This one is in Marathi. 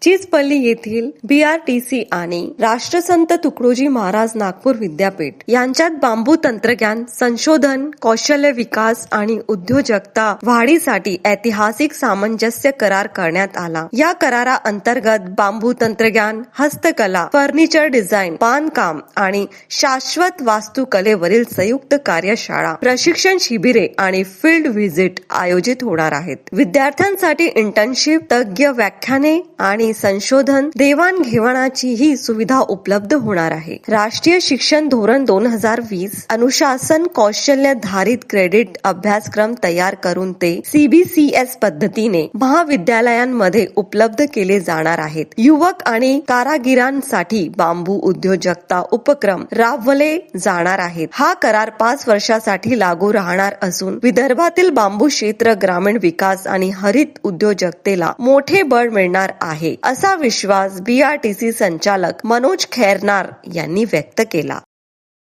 चिचपल्ली येथील BRTC आणि राष्ट्रसंत तुकडोजी महाराज नागपूर विद्यापीठ यांच्यात बांबू तंत्रज्ञान संशोधन, कौशल्य विकास आणि उद्योजकता वाढीसाठी ऐतिहासिक सामंजस्य करार करण्यात आला। या करारा अंतर्गत बांबू तंत्रज्ञान, हस्तकला, फर्निचर डिझाईन, बांधकाम आणि शाश्वत वास्तुकलेवरील संयुक्त कार्यशाळा, प्रशिक्षण शिबिरे आणि फील्ड व्हिजिट आयोजित होणार आहेत। विद्यार्थ्यांसाठी इंटर्नशिप, तज्ञ व्याख्याने आणि संशोधन देवाणघेवाणाची ही सुविधा उपलब्ध होणार आहे। राष्ट्रीय शिक्षण धोरण 2020 अनुशासन कौशल्याधारित क्रेडिट अभ्यासक्रम तयार करून ते CBCS पद्धतीने महाविद्यालयांमध्ये उपलब्ध केले जाणार आहेत। युवक आणि कारागिरांसाठी बांबू उद्योजकता उपक्रम राबवले जाणार आहेत। हा करार 5 वर्षासाठी लागू राहणार असून विदर्भातील बांबू क्षेत्र, ग्रामीण विकास आणि हरित उद्योजकतेला मोठे बळ मिळणार आहे, असा विश्वास BRTC संचालक मनोज खैरनार यांनी व्यक्त केला।